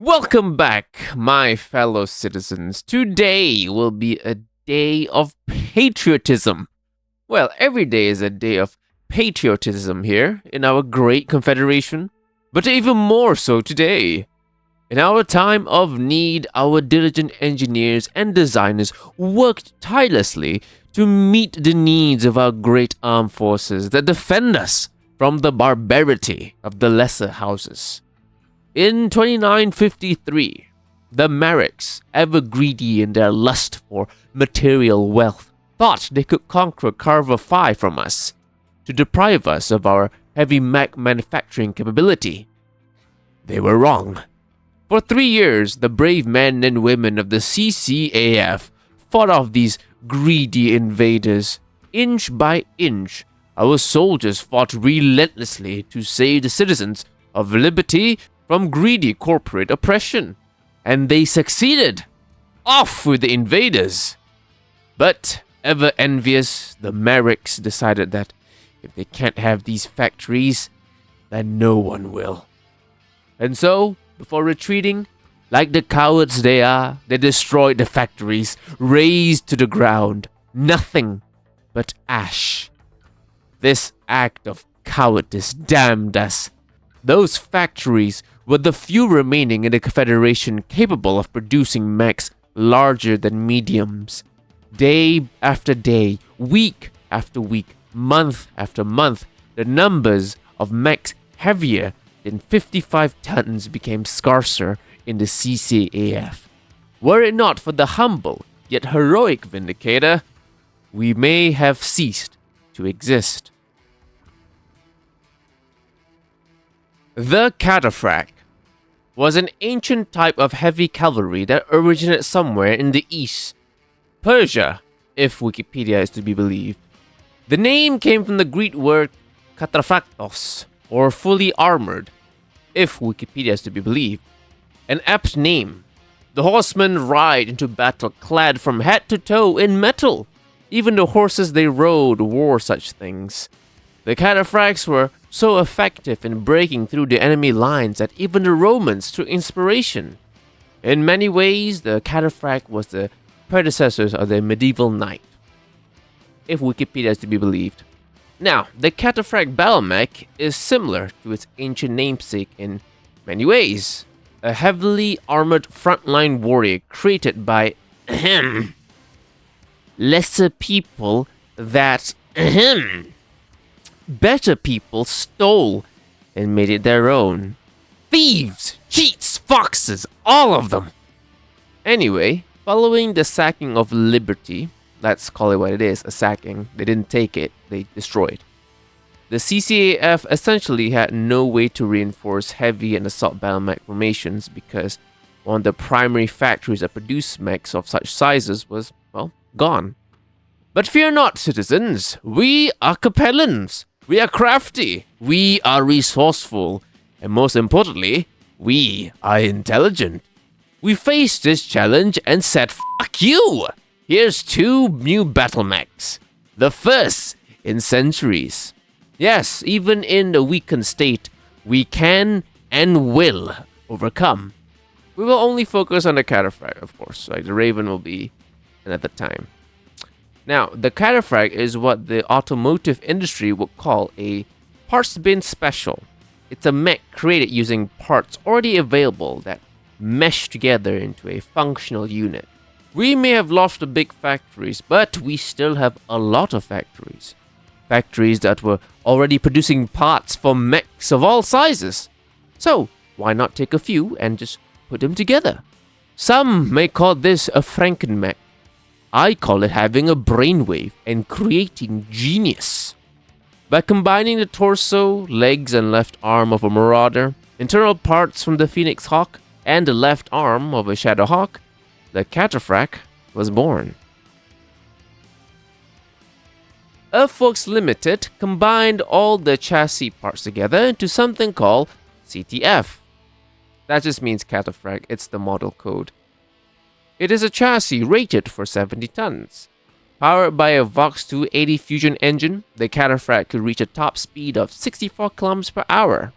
Welcome back, my fellow citizens. Today will be a day of patriotism. Well, every day is a day of patriotism here in our great confederation, but even more so today. In our time of need, our diligent engineers and designers worked tirelessly to meet the needs of our great armed forces that defend us from the barbarity of the lesser houses. In 2953, the Merricks, ever greedy in their lust for material wealth, thought they could conquer Carver 5 from us to deprive us of our heavy mech manufacturing capability. They were wrong. For 3 years, the brave men and women of the CCAF fought off these greedy invaders. Inch by inch, our soldiers fought relentlessly to save the citizens of liberty from greedy corporate oppression, and they succeeded. Off with the invaders! But, ever envious, the Merricks decided that if they can't have these factories, then no one will. And so, before retreating, like the cowards they are, they destroyed the factories, razed to the ground, nothing but ash. This act of cowardice damned us. Those factories were the few remaining in the Confederation capable of producing mechs larger than mediums. Day after day, week after week, month after month, the numbers of mechs heavier than 55 tons became scarcer in the CCAF. Were it not for the humble yet heroic Vindicator, we may have ceased to exist. The Cataphract was an ancient type of heavy cavalry that originated somewhere in the east, Persia, if Wikipedia is to be believed. The name came from the Greek word kataphractos, or fully armored, if Wikipedia is to be believed. An apt name. The horsemen ride into battle clad from head to toe in metal. Even the horses they rode wore such things. The cataphracts were so effective in breaking through the enemy lines that even the Romans took inspiration. In many ways, the cataphract was the predecessors of the medieval knight, if Wikipedia is to be believed. Now, the cataphract battle mech is similar to its ancient namesake in many ways. A heavily armored frontline warrior created by lesser people that better people stole and made it their own. Thieves, cheats, foxes, all of them. Anyway, following the sacking of Liberty, let's call it what it is, a sacking. They didn't take it, they destroyed. The CCAF essentially had no way to reinforce heavy and assault battle mech formations because one of the primary factories that produced mechs of such sizes was, well, gone. But fear not, citizens, we are Capellans. We are crafty, we are resourceful, and most importantly, we are intelligent. We faced this challenge and said, fuck you! Here's 2 new battle mechs. The first in centuries. Yes, even in the weakened state, we can and will overcome. We will only focus on the cataphract, of course, like the Raven will be another time. Now, the cataphract is what the automotive industry would call a parts bin special. It's a mech created using parts already available that mesh together into a functional unit. We may have lost the big factories, but we still have a lot of factories. Factories that were already producing parts for mechs of all sizes. So, why not take a few and just put them together? Some may call this a Frankenmech. I call it having a brainwave and creating genius. By combining the torso, legs, and left arm of a Marauder, internal parts from the Phoenix Hawk, and the left arm of a Shadow Hawk, the Cataphract was born. Earthwerks Limited combined all the chassis parts together into something called CTF. That just means Cataphract, it's the model code. It is a chassis rated for 70 tons. Powered by a Vox 280 fusion engine, the Cataphract could reach a top speed of 64 km per hour.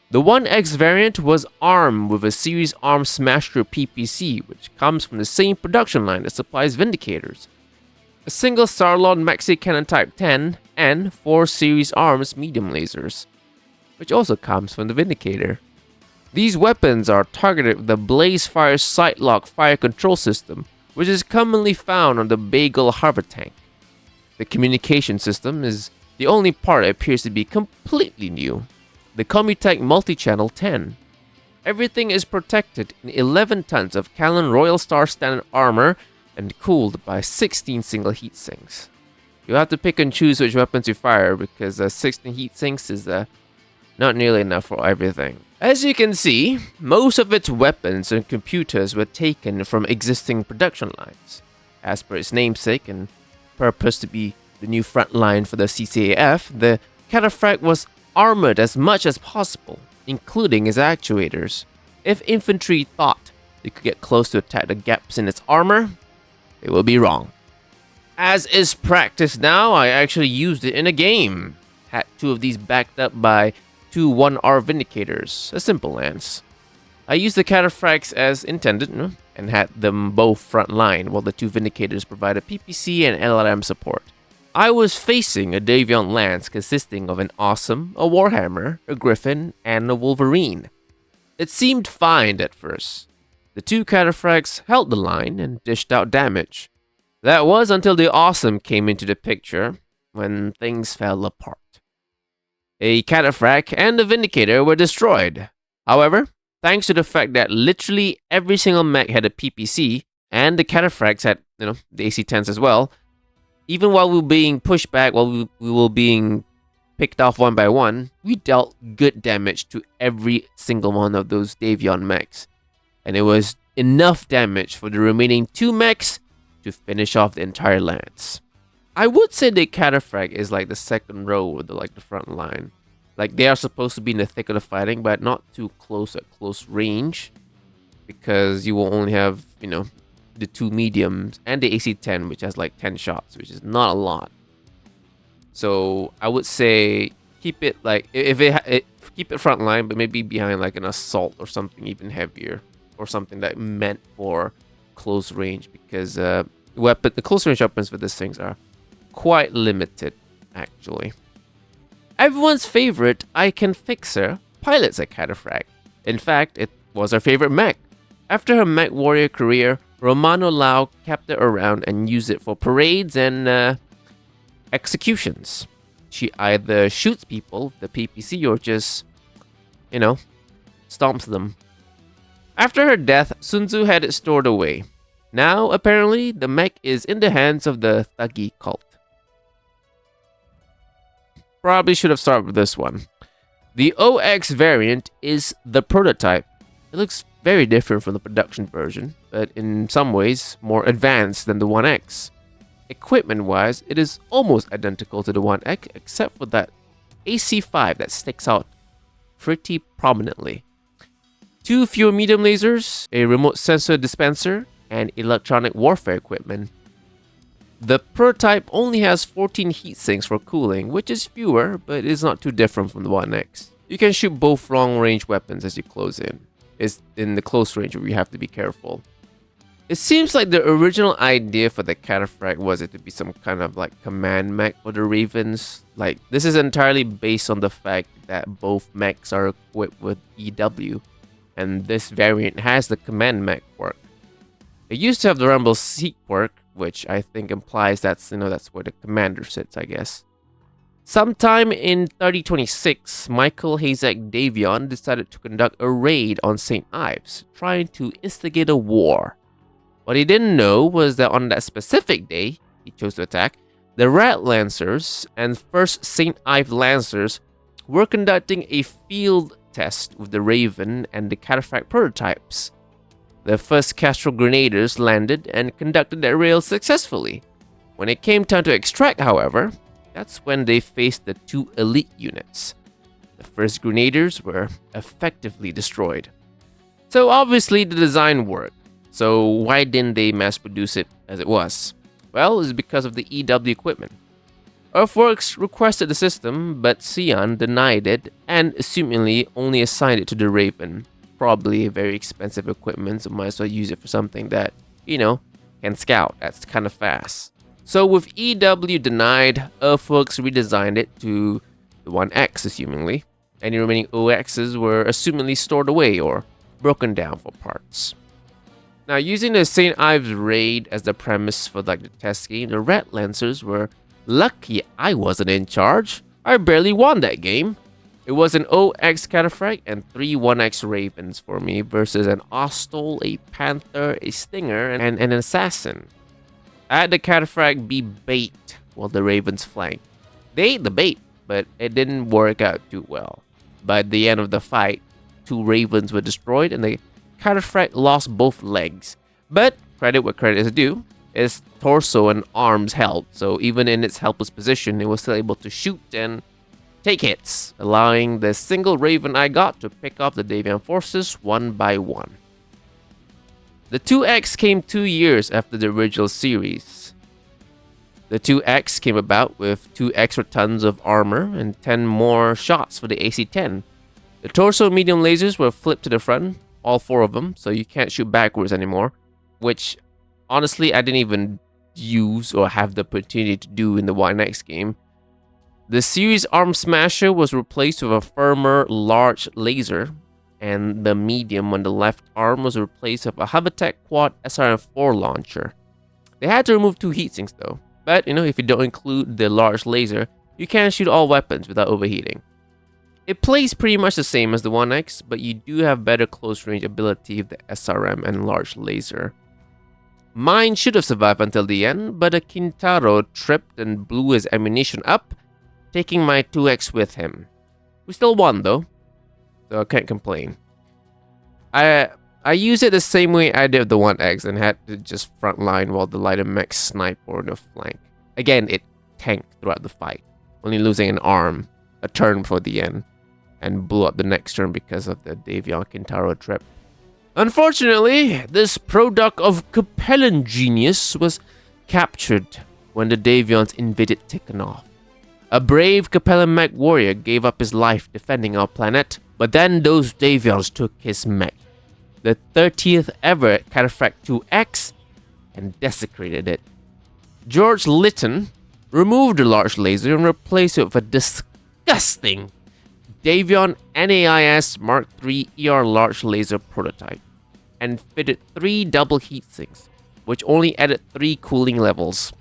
The 1X variant was armed with a series arm smasher PPC, which comes from the same production line that supplies Vindicators, a single Starlord Maxi Cannon Type 10, and 4 series arms medium lasers, which also comes from the Vindicator. These weapons are targeted with the Blazefire Sightlock fire control system, which is commonly found on the Bagel Harbor tank. The communication system is the only part that appears to be completely new. The Commutech Multi-Channel 10. Everything is protected in 11 tons of Callan Royal Star standard armor and cooled by 16 single heat sinks. You'll have to pick and choose which weapons you fire because 16 heat sinks is not nearly enough for everything. As you can see, most of its weapons and computers were taken from existing production lines. As per its namesake and purpose to be the new front line for the CCAF, the Cataphract was armored as much as possible, including its actuators. If infantry thought they could get close to attack the gaps in its armor, they will be wrong. As is practice now, I actually used it in a game. Had 2 of these backed up by 2 1R Vindicators, a simple lance. I used the Cataphracts as intended and had them both front line while the 2 Vindicators provided PPC and LRM support. I was facing a Davion lance consisting of an Awesome, a Warhammer, a Griffin, and a Wolverine. It seemed fine at first. The 2 Cataphracts held the line and dished out damage. That was until the Awesome came into the picture, when things fell apart. A Cataphract and a Vindicator were destroyed. However, thanks to the fact that literally every single mech had a PPC, and the Cataphracts had, the AC-10s as well, even while we were being pushed back, while we were being picked off one by one, we dealt good damage to every single one of those Davion mechs. And it was enough damage for the remaining 2 mechs to finish off the entire lance. I would say the Cataphract is like the second row or the front line. Like they are supposed to be in the thick of the fighting, but not too close at close range. Because you will only have, the 2 mediums and the AC-10, which has like 10 shots, which is not a lot. So I would say keep it like, keep it front line, but maybe behind like an assault or something even heavier. Or something that meant for close range, because the close range weapons for these things are quite limited, actually. Everyone's favorite Icon Fixer pilots a Cataphract. In fact, it was her favorite mech. After her MechWarrior career, Romano Lau kept it around and used it for parades and executions. She either shoots people with the PPC or just, stomps them. After her death, Sun Tzu had it stored away. Now, apparently, the mech is in the hands of the Thuggee cult. Probably should have started with this one. The OX variant is the prototype. It looks very different from the production version, but in some ways more advanced than the 1X. Equipment-wise, it is almost identical to the 1X, except for that AC-5 that sticks out pretty prominently. 2 fewer medium lasers, a remote sensor dispenser, and electronic warfare equipment. The prototype only has 14 heat sinks for cooling, which is fewer, but is not too different from the 1X. You can shoot both long-range weapons as you close in. It's in the close range where you have to be careful. It seems like the original idea for the Cataphract was it to be some kind of like command mech for the Ravens. Like, this is entirely based on the fact that both mechs are equipped with EW, and this variant has the command mech quirk. It used to have the Rumble Seat quirk, which I think implies that's where the commander sits, I guess. Sometime in 3026, Michael Hazek Davion decided to conduct a raid on St. Ives, trying to instigate a war. What he didn't know was that on that specific day he chose to attack, the Rat Lancers and 1st St. Ives Lancers were conducting a field test with the Raven and the Cataphract prototypes. The first Castro Grenadiers landed and conducted their raid successfully. When it came time to extract, however, that's when they faced the 2 elite units. The first Grenadiers were effectively destroyed. So obviously the design worked. So why didn't they mass produce it as it was? Well, it's because of the EW equipment. Earthwerks requested the system, but Sion denied it and assumingly only assigned it to the Raven. Probably very expensive equipment, so might as well use it for something that, can scout. That's kind of fast. So with EW denied, Earthwerks redesigned it to the 1X, assumingly. Any remaining OXs were assumingly stored away or broken down for parts. Now, using the St. Ives raid as the premise for the test game, the Red Lancers were lucky I wasn't in charge. I barely won that game. It was an OX Cataphract and 3 1X Ravens for me versus an Ostol, a Panther, a Stinger, and an Assassin. I had the Cataphract be bait while the Ravens flanked. They ate the bait, but it didn't work out too well. By the end of the fight, 2 Ravens were destroyed and the Cataphract lost both legs. But credit where credit is due, its torso and arms held, so even in its helpless position, it was still able to shoot and take hits, allowing the single Raven I got to pick off the Davion forces one by one. The 2X came 2 years after the original series. The 2X came about with 2 extra tons of armor and 10 more shots for the AC-10. The torso medium lasers were flipped to the front, all 4 of them, so you can't shoot backwards anymore, which honestly I didn't even use or have the opportunity to do in the 1X game. The series arm smasher was replaced with a firmer large laser, and the medium on the left arm was replaced with a Battletech quad SRM-4 launcher. They had to remove 2 heatsinks though, but if you don't include the large laser, you can shoot all weapons without overheating. It plays pretty much the same as the 1X, but you do have better close range ability with the SRM and large laser. Mine should have survived until the end, but a Kintaro tripped and blew his ammunition up, taking my 2X with him. We still won though, so I can't complain. I use it the same way I did the 1X and had to just frontline while the lighter mech sniped or in the flank. Again, it tanked throughout the fight, only losing an arm, a turn before the end, and blew up the next turn because of the Davion Kintaro trip. Unfortunately, this product of Capellan genius was captured when the Davions invaded Tikhonov. A brave Capellan MechWarrior gave up his life defending our planet, but then those Davions took his mech, the 30th ever Cataphract 2X, and desecrated it. George Litton removed the large laser and replaced it with a disgusting Davion NAIS Mark III ER large laser prototype, and fitted 3 double heatsinks, which only added 3 cooling levels.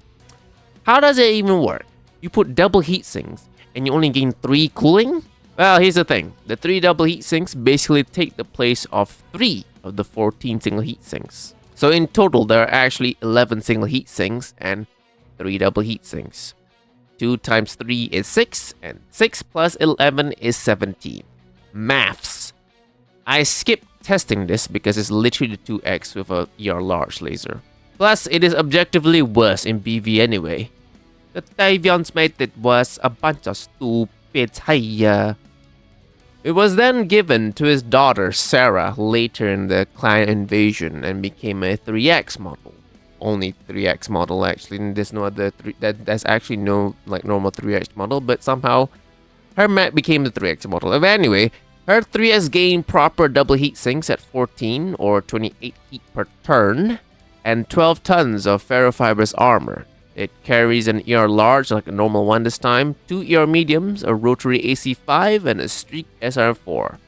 How does it even work? You put double heatsinks and you only gain 3 cooling? Well, here's the thing. The 3 double heatsinks basically take the place of 3 of the 14 single heatsinks. So in total, there are actually 11 single heatsinks and 3 double heatsinks. 2 times 3 is 6, and 6 plus 11 is 17. Maths. I skipped testing this because it's literally the 2X with a ER large laser. Plus, it is objectively worse in BV anyway. The Davions made it was a bunch of stupids, hiya. It was then given to his daughter Sarah later in the client invasion and became a 3X model. Only 3X model actually, and there's no other there's actually no normal 3X model, but somehow her mech became the 3X model. Anyway, her 3S gained proper double heat sinks at 14 or 28 heat per turn and 12 tons of ferrofibrous armor. It carries an ER large like a normal one this time, 2 ER mediums, a rotary AC5, and a streak SR4.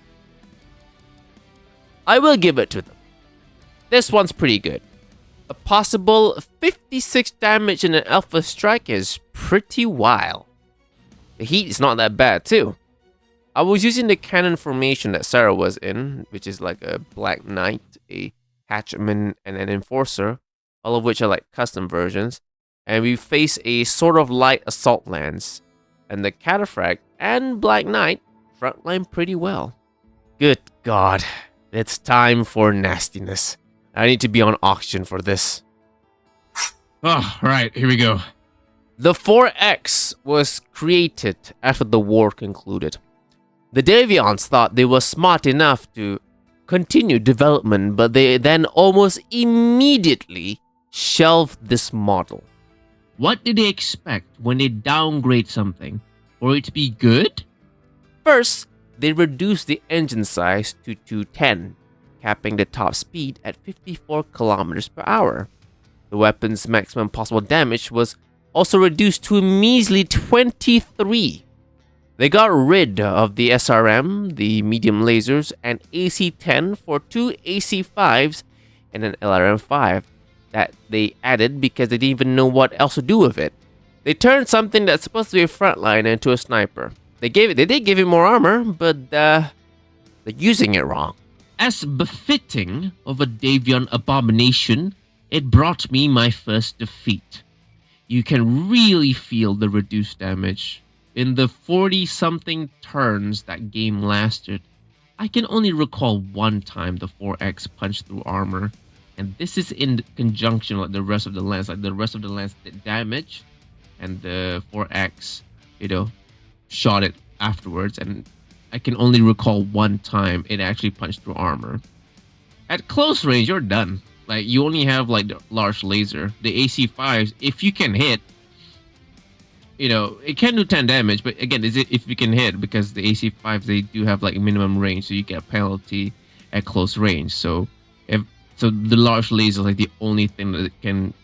I will give it to them. This one's pretty good. A possible 56 damage in an alpha strike is pretty wild. The heat is not that bad too. I was using the cannon formation that Sarah was in, which is like a Black Knight, a Hatchman, and an Enforcer, all of which are like custom versions, and we face a sort of light assault lance, and the Cataphract and Black Knight frontline pretty well. Good God, it's time for nastiness. I need to be on auction for this. Oh, right, here we go. The 4X was created after the war concluded. The Davions thought they were smart enough to continue development, but they then almost immediately shelved this model. What did they expect when they downgrade something? For it to be good? First, they reduced the engine size to 210, capping the top speed at 54 kilometers per hour. The weapon's maximum possible damage was also reduced to a measly 23. They got rid of the SRM, the medium lasers, and AC-10 for two AC-5s and an LRM-5 that they added because they didn't even know what else to do with it. They turned something that's supposed to be a frontliner into a sniper. They did give him more armor, but they're using it wrong. As befitting of a Davion abomination, it brought me my first defeat. You can really feel the reduced damage. In the 40-something turns that game lasted, I can only recall one time the 4X punched through armor, and this is in conjunction with the rest of the lance. Like the rest of the lance did damage, and the 4X, shot it afterwards, and I can only recall one time it actually punched through armor. At close range, you're done. Like, you only have like the large laser. The AC-5s, if you can hit, it can do 10 damage, but again, is it if you can hit, because the AC-5s, they do have like minimum range, so you get a penalty at close range. So the large laser is like the only thing that it can,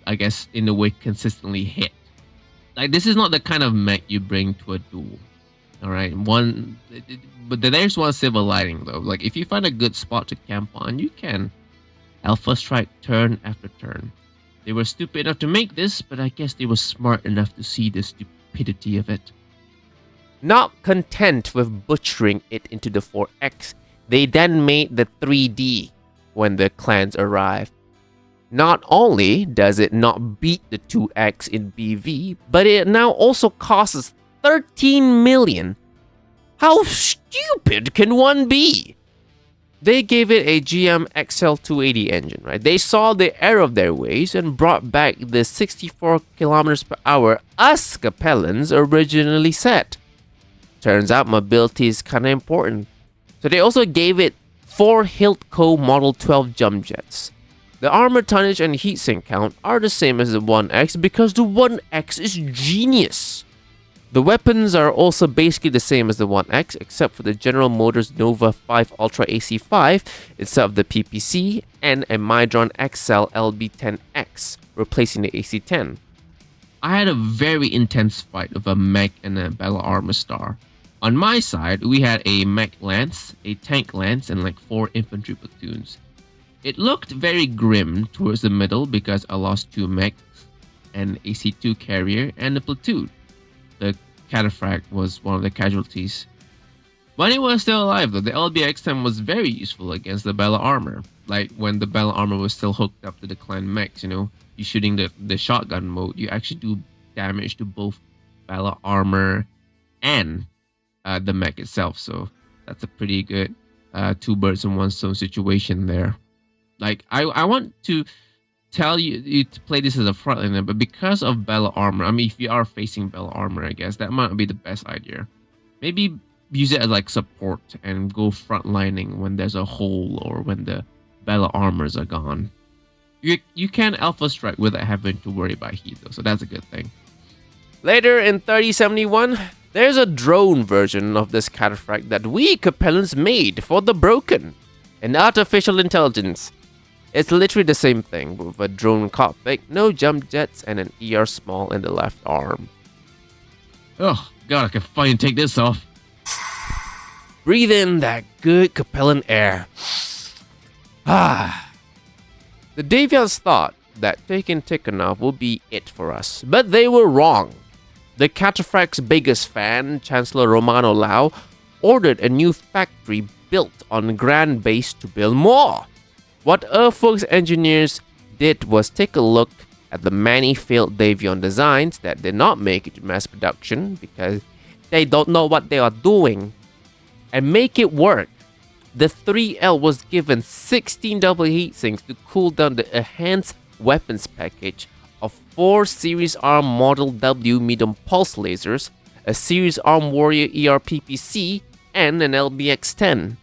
I guess, in a way, consistently hit. Like, this is not the kind of mech you bring to a duel. All right, but there's one silver lining though. Like, if you find a good spot to camp on, you can Alpha Strike turn after turn. They were stupid enough to make this, but I guess they were smart enough to see the stupidity of it. Not content with butchering it into the 4X, they then made the 3D when the clans arrived. Not only does it not beat the 2X in BV, but it now also costs 13 million. How stupid can one be? They gave it a GM XL280 engine, right? They saw the error of their ways and brought back the 64 kilometers per hour us Capellans originally set. Turns out mobility is kinda important. So they also gave it 4 Hiltco Model 12 jump jets. The armor tonnage and heatsink count are the same as the 1X because the 1X is genius. The weapons are also basically the same as the 1X, except for the General Motors Nova 5 Ultra AC5 instead of the PPC, and a Midron XL LB10X, replacing the AC10. I had a very intense fight with a mech and a Battle Armor Star. On my side, we had a mech lance, a tank lance, and like 4 infantry platoons. It looked very grim towards the middle because I lost 2 mechs, an AC2 carrier, and a platoon. The cataphract was one of the casualties. But it was still alive though. The LBX-10 was very useful against the Battle Armor. Like when the Battle Armor was still hooked up to the clan mechs, you shooting the shotgun mode, you actually do damage to both Battle Armor and the mech itself. So that's a pretty good 2 birds in 1 stone situation there. Like, I want to tell you to play this as a frontliner, but because of Battle Armor, I mean, if you are facing Battle Armor, I guess that might be the best idea. Maybe use it as like support and go frontlining when there's a hole or when the Battle Armors are gone. You can Alpha Strike without having to worry about heat though, so that's a good thing. Later in 3071, there's a drone version of this cataphract that we Capellans made for the Broken, an artificial intelligence. It's literally the same thing, with a drone cockpit, no jump jets, and an ER small in the left arm. Oh, God, I can finally take this off. Breathe in that good Capellan air. The Davians thought that taking Tikhonov would be it for us, but they were wrong. The cataphract's biggest fan, Chancellor Romano Lau, ordered a new factory built on Grand Base to build more. What Earthwerks engineers did was take a look at the many failed Davion designs that did not make it to mass production because they don't know what they are doing, and make it work. The 3L was given 16 double heatsinks to cool down the enhanced weapons package of 4 Series Arm Model W medium pulse lasers, a Series Arm Warrior ERPPC, and an LBX-10.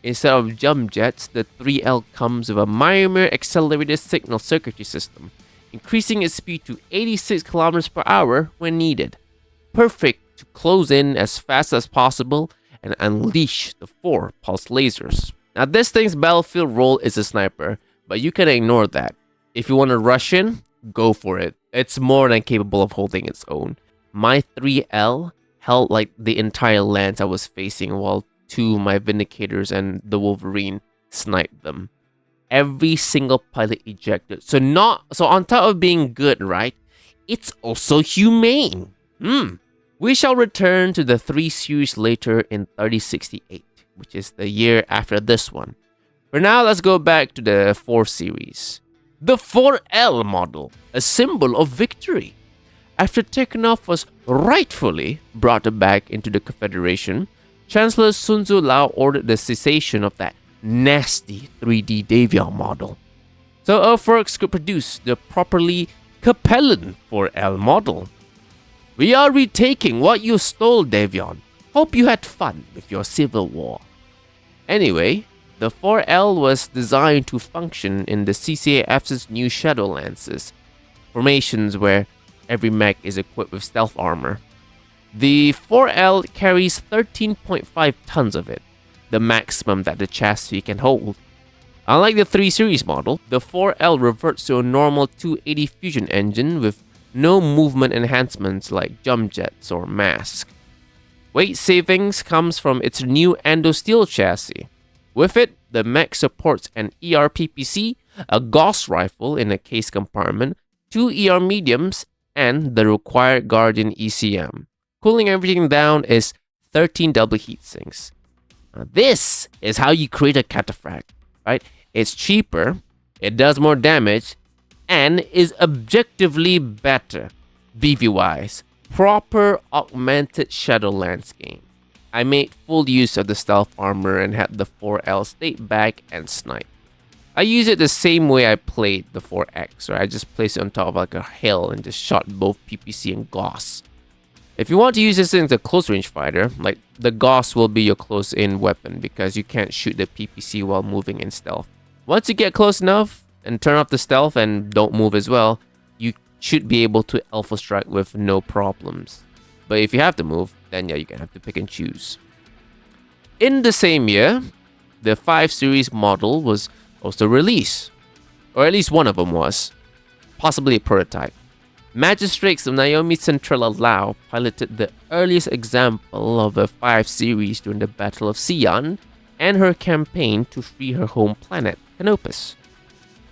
Instead of jump jets, the 3L comes with a Myomir accelerated signal circuitry system, increasing its speed to 86 kilometers per hour when needed. Perfect to close in as fast as possible and unleash the 4 pulse lasers. Now this thing's battlefield role is a sniper, but you can ignore that. If you want to rush in, go for it. It's more than capable of holding its own. My 3L held like the entire lance I was facing while 2 of my Vindicators and the Wolverine sniped them. Every single pilot ejected. So on top of being good, right? It's also humane. We shall return to the 3 series later in 3068, which is the year after this one. For now, let's go back to the 4 series. The 4L model, a symbol of victory. After Teknov was rightfully brought back into the Confederation, Chancellor Sun Tzu Lao ordered the cessation of that nasty 3D Davion model. So Earthwerks could produce the properly Capellan 4L model. We are retaking what you stole, Davion. Hope you had fun with your civil war. Anyway, the 4L was designed to function in the CCAF's new Shadow Lances, formations where every mech is equipped with stealth armor. The 4L carries 13.5 tons of it, the maximum that the chassis can hold. Unlike the 3 series model, the 4L reverts to a normal 280 fusion engine with no movement enhancements like jump jets or mask. Weight savings comes from its new Endo-Steel chassis. With it, the mech supports an ERPPC, a Gauss rifle in a case compartment, 2 ER mediums, and the required Guardian ECM. Cooling everything down is 13 double heatsinks. Now, this is how you create a cataphract, right? It's cheaper, it does more damage, and is objectively better. BV-wise, proper augmented Shadowlands game. I made full use of the stealth armor and had the 4L stay back and snipe. I use it the same way I played the 4X, right? I just placed it on top of like a hill and just shot both PPC and Gauss. If you want to use this as a close range fighter, like the Gauss will be your close in weapon because you can't shoot the PPC while moving in stealth. Once you get close enough and turn off the stealth and don't move as well, you should be able to alpha strike with no problems. But if you have to move, then yeah, you're gonna have to pick and choose. In the same year, the 5 series model was also released, or at least one of them was, possibly a prototype. Magistrates of Naomi Centrella Lao piloted the earliest example of a 5 series during the Battle of Xi'an and her campaign to free her home planet, Canopus.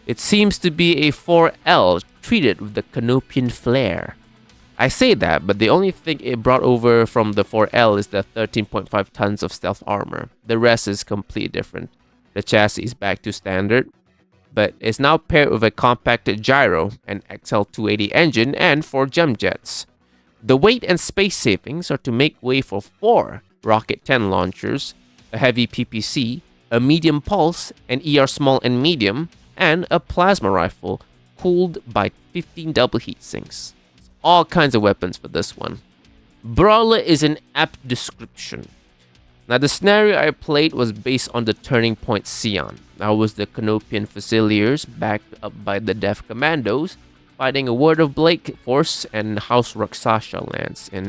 It seems to be a 4L treated with the Canopian flair. I say that, but the only thing it brought over from the 4L is the 13.5 tons of stealth armor. The rest is completely different. The chassis is back to standard, but it's now paired with a compacted gyro, an XL280 engine, and 4 jump jets. The weight and space savings are to make way for 4 Rocket 10 launchers, a heavy PPC, a medium pulse, an ER small and medium, and a plasma rifle cooled by 15 double heatsinks. All kinds of weapons for this one. Brawler is an apt description. Now the scenario I played was based on the Turning Point Xi'an. I was the Canopian Fusiliers backed up by the Death Commandos, fighting a Word of Blake force and House Raksasha lands in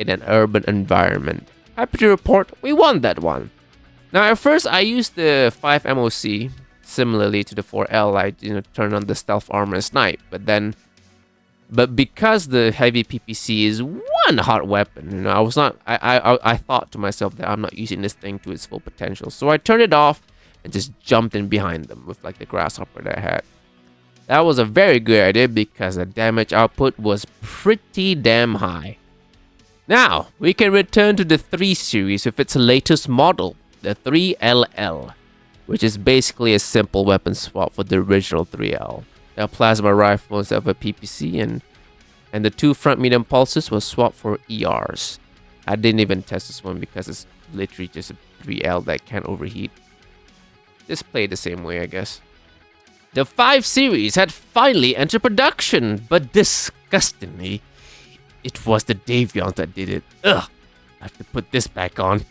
an urban environment. Happy to report, we won that one. Now at first I used the 5 MOC, similarly to the 4L, I turn on the stealth armor and snipe, but because the heavy PPC is one hot weapon, I thought to myself that I'm not using this thing to its full potential. So I turned it off and just jumped in behind them with like the grasshopper that I had. That was a very good idea because the damage output was pretty damn high. Now, we can return to the 3 series with its latest model, the 3LL, which is basically a simple weapon swap for the original 3L. A plasma rifle instead of a PPC, and the 2 front medium pulses was swapped for ERs. I didn't even test this one because it's literally just a 3L that can't overheat. Just play the same way, I guess. The 5 series had finally entered production, but disgustingly, it was the Davions that did it. Ugh, I have to put this back on.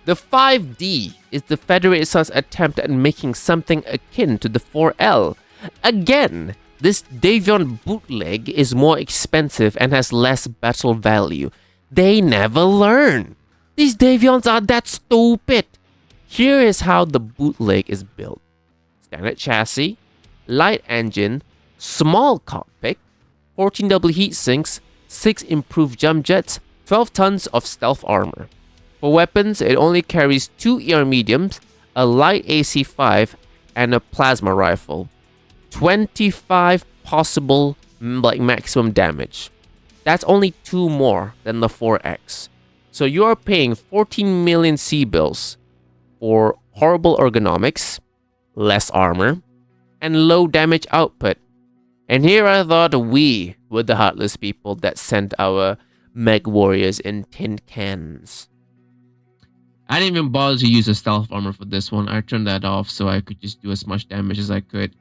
The 5D is the Federated Sun's attempt at making something akin to the 4L, Again, this Davion bootleg is more expensive and has less battle value. They never learn. These Davions are that stupid. Here is how the bootleg is built. Standard chassis, light engine, small cockpit, 14 double heat sinks, 6 improved jump jets, 12 tons of stealth armor. For weapons, it only carries 2 ER mediums, a light AC-5, and a plasma rifle. 25 possible maximum damage. That's only 2 more than the 4X. So you are paying 14 million C-bills for horrible ergonomics, less armor, and low damage output. And here I thought we were the heartless people that sent our MechWarriors in tin cans. I didn't even bother to use a stealth armor for this one. I turned that off so I could just do as much damage as I could.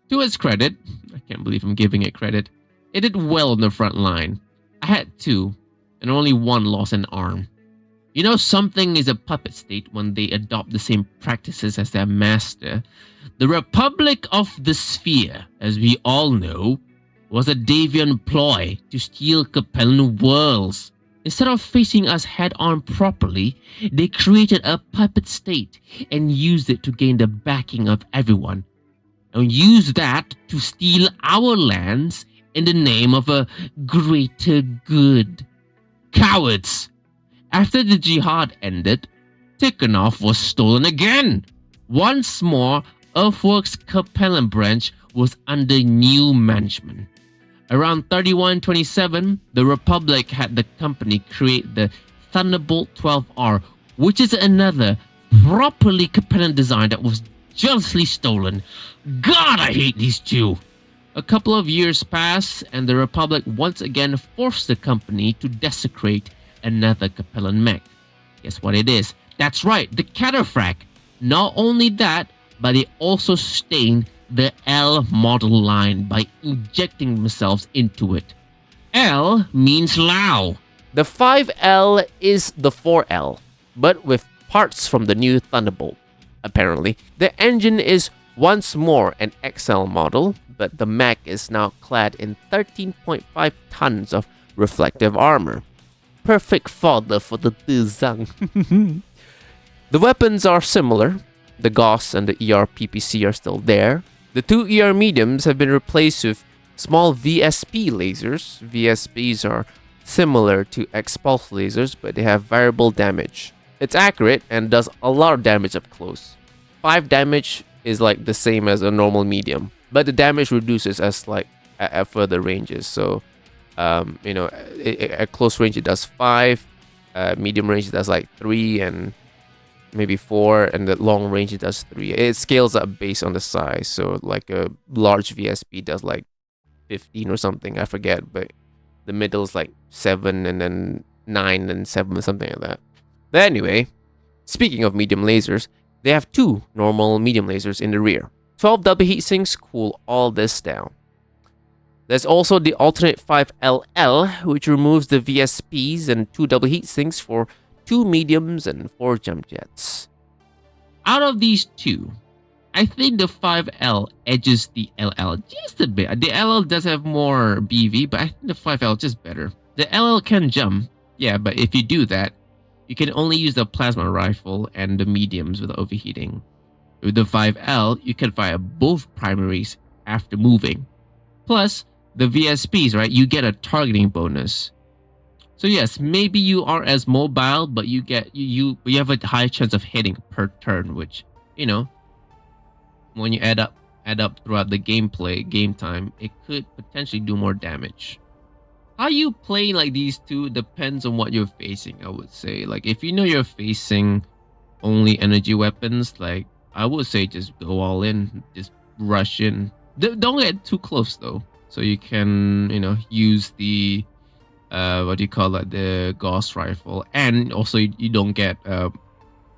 To its credit, I can't believe I'm giving it credit, it did well on the front line. I had 2, and only 1 lost an arm. You know, something is a puppet state when they adopt the same practices as their master. The Republic of the Sphere, as we all know, was a Davion ploy to steal Capellan worlds. Instead of facing us head-on properly, they created a puppet state and used it to gain the backing of everyone. And used that to steal our lands in the name of a greater good. Cowards! After the jihad ended, Tikhonov was stolen again. Once more, Earthwerks' Capellan branch was under new management. Around 3127, the Republic had the company create the Thunderbolt 12R, which is another properly Capellan design that was jealously stolen. God, I hate these two! A couple of years pass, and the Republic once again forced the company to desecrate another Capellan mech. Guess what it is? That's right, the Cataphract. Not only that, but they also stained the L model line by injecting themselves into it. L means Lao. The 5L is the 4L, but with parts from the new Thunderbolt, apparently. The engine is once more an XL model, but the mech is now clad in 13.5 tons of reflective armor. Perfect fodder for the Tuzang. The weapons are similar. The Gauss and the ER PPC are still there. The 2 ER mediums have been replaced with small VSP lasers. VSPs are similar to X-Pulse lasers, but they have variable damage. It's accurate and does a lot of damage up close. 5 damage is like the same as a normal medium, but the damage reduces as like at further ranges. So, at close range it does 5, medium range it does like 3 and maybe 4, and the long range it does 3. It scales up based on the size. So like a large VSP does like 15 or something, I forget, but the middle is like 7 and then 9 and 7 or something like that. But anyway, speaking of medium lasers, they have 2 normal medium lasers in the rear. 12 double heat sinks cool all this down. There's also the alternate 5LL, which removes the VSPs and 2 double heat sinks for 2 mediums and 4 jump jets. Out of these 2, I think the 5L edges the LL just a bit. The LL does have more BV, but I think the 5L is just better. The LL can jump, yeah, but if you do that, you can only use the plasma rifle and the mediums without overheating. With the 5L, you can fire both primaries after moving. Plus, the VSPs, right? You get a targeting bonus. So yes, maybe you are as mobile, but you have a high chance of hitting per turn, which, when you add up throughout the game time, it could potentially do more damage. How you play like these two depends on what you're facing, I would say. Like if you know you're facing only energy weapons, like I would say just go all in, just rush in. Don't get too close though. So you can, use the the Gauss rifle, and also you don't get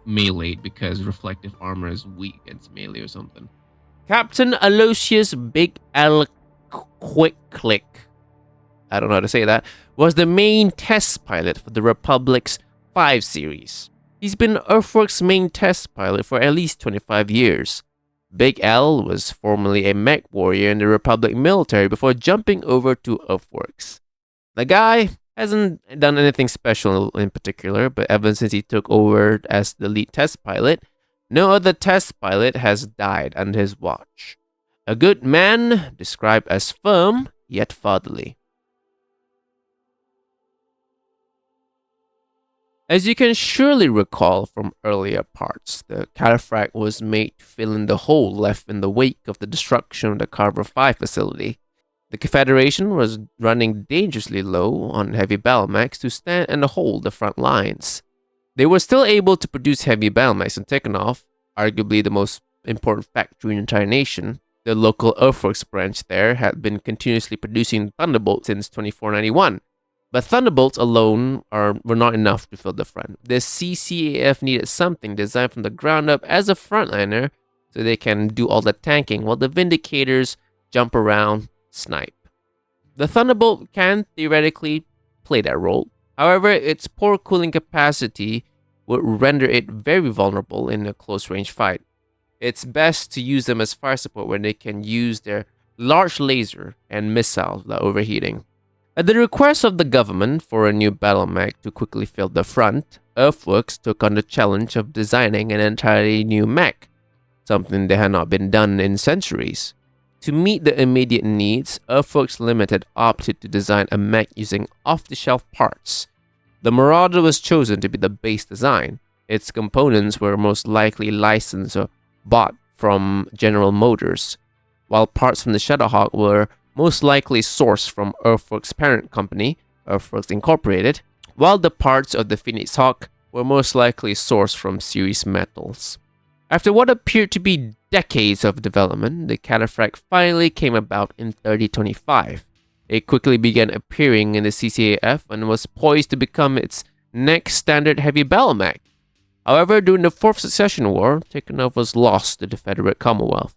melee because reflective armor is weak against melee or something. Captain Aloysius Big L Quick Click, I don't know how to say that, was the main test pilot for the Republic's 5 series. He's been Earthworks' main test pilot for at least 25 years. Big L was formerly a MechWarrior in the Republic military before jumping over to Earthwerks. The guy hasn't done anything special in particular, but ever since he took over as the lead test pilot, no other test pilot has died under his watch. A good man, described as firm yet fatherly. As you can surely recall from earlier parts, the cataphract was made to fill in the hole left in the wake of the destruction of the Carver 5 facility. The Confederation was running dangerously low on heavy battle mechs to stand and hold the front lines. They were still able to produce heavy battle mechs on Tikhonov, arguably the most important factory in the entire nation. The local Earthworks branch there had been continuously producing Thunderbolts since 2491. But Thunderbolts alone were not enough to fill the front. The CCAF needed something designed from the ground up as a frontliner so they can do all the tanking while the Vindicators jump around, snipe. The Thunderbolt can theoretically play that role. However, its poor cooling capacity would render it very vulnerable in a close range fight. It's best to use them as fire support when they can use their large laser and missiles without overheating. At the request of the government for a new battle mech to quickly fill the front, Earthworks took on the challenge of designing an entirely new mech, something that had not been done in centuries. To meet the immediate needs, Earthworks Limited opted to design a mech using off-the-shelf parts. The Marauder was chosen to be the base design. Its components were most likely licensed or bought from General Motors, while parts from the Shadowhawk were most likely sourced from Earthworks' parent company, Earthworks Incorporated, while the parts of the Phoenix Hawk were most likely sourced from Series Metals. After what appeared to be decades of development, the cataphract finally came about in 3025. It quickly began appearing in the CCAF and was poised to become its next standard heavy battle mech. However, during the Fourth Succession War, Tikhonov was lost to the Federate Commonwealth.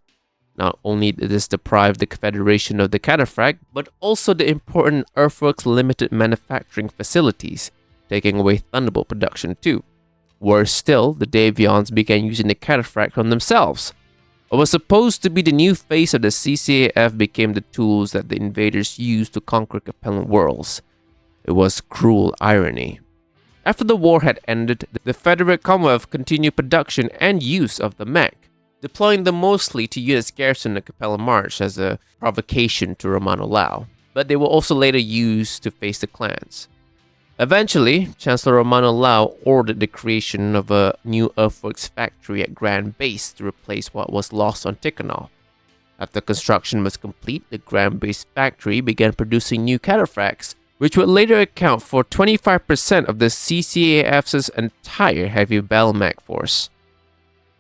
Not only did this deprive the Confederation of the cataphract, but also the important Earthworks limited manufacturing facilities, taking away Thunderbolt production too. Worse still, the Davions began using the cataphract on themselves. What was supposed to be the new face of the CCAF became the tools that the invaders used to conquer Capellan worlds. It was cruel irony. After the war had ended, the Federate Commonwealth continued production and use of the mech, deploying them mostly to units garrisoned at Capella March as a provocation to Romano Lao, but they were also later used to face the clans. Eventually, Chancellor Romano Lao ordered the creation of a new Earthworks factory at Grand Base to replace what was lost on Tikhonov. After construction was complete, the Grand Base factory began producing new cataphracts, which would later account for 25% of the CCAF's entire heavy battle mech force.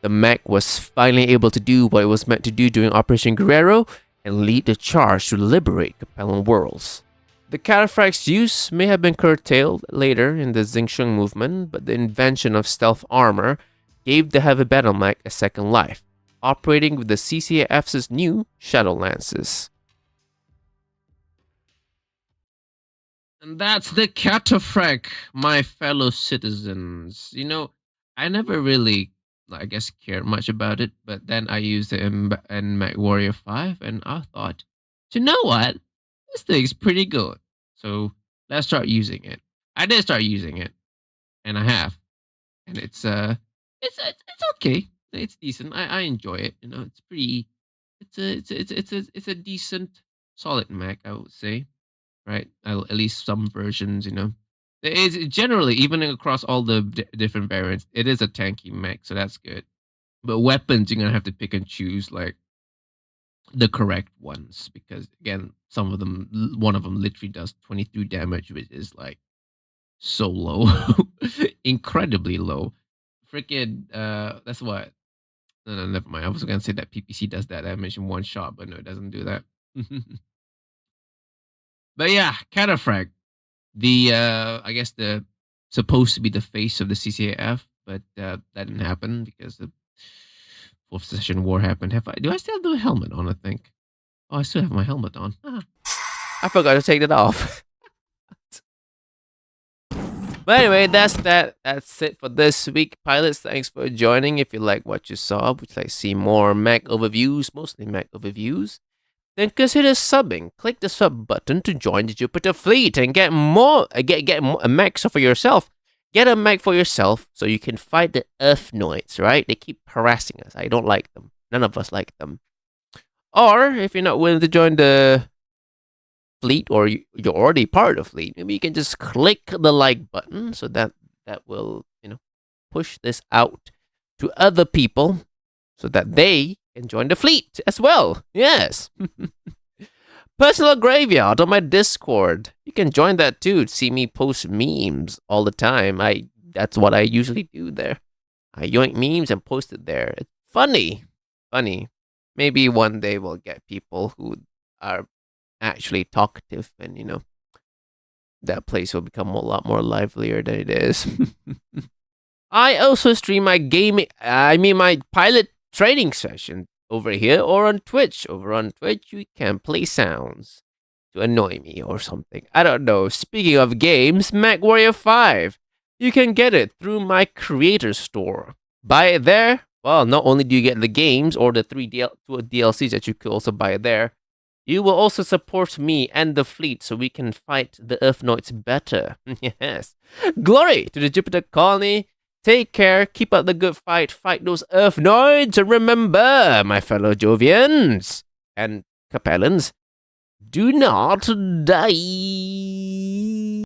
The mech was finally able to do what it was meant to do during Operation Guerrero and lead the charge to liberate Capellan worlds. The cataphract's use may have been curtailed later in the Xingsheng movement, but the invention of stealth armor gave the heavy battle mech a second life, operating with the CCAF's new Shadow Lances. And that's the cataphract, my fellow citizens. I never really, I guess, cared much about it, but then I used it in MechWarrior 5, and I thought, you know what? This thing's pretty good. So let's start using it. I did start using it, and I have, and it's okay. It's decent. I enjoy it. It's pretty. It's a decent, solid mech, I would say, right? At least some versions. It's generally, even across all the different variants, it is a tanky mech, so that's good. But weapons, you're gonna have to pick and choose like the correct ones, because again, one of them literally does 23 damage, which is like so low, incredibly low. Freaking, that's what. No, never mind. I was gonna say that PPC does that damage in one shot, but no, it doesn't do that. But yeah, Cataphract, I guess the supposed to be the face of the CCAF, but that didn't happen because the Fourth Session War happened. Do I still have the helmet on? I think. Oh, I still have my helmet on. I forgot to take it off. But anyway, that's that. That's it for this week, pilots. Thanks for joining. If you like what you saw, would you like to see more Mac overviews, mostly Mac overviews, then consider subbing. Click the sub button to join the Jupiter fleet and get more. Get more, a Mac for yourself. Get a Mac for yourself so you can fight the Earthnoids. Right? They keep harassing us. I don't like them. None of us like them. Or if you're not willing to join the fleet, or you're already part of the fleet, maybe you can just click the like button so that will push this out to other people so that they can join the fleet as well. Yes. Personal graveyard on my Discord. You can join that too. See me post memes all the time. That's what I usually do there. I yoink memes and post it there. It's funny. Maybe one day we'll get people who are actually talkative, and that place will become a lot more livelier than it is. I also stream my my pilot training session over here or on Twitch. Over on Twitch, you can play sounds to annoy me or something. I don't know. Speaking of games, MechWarrior 5. You can get it through my creator store. Buy it there. Well, not only do you get the games or the two DLCs that you could also buy there, you will also support me and the fleet so we can fight the Earthnoids better. Yes. Glory to the Jupiter colony. Take care, keep up the good fight, fight those Earthnoids, and remember, my fellow Jovians and Capellans, do not die.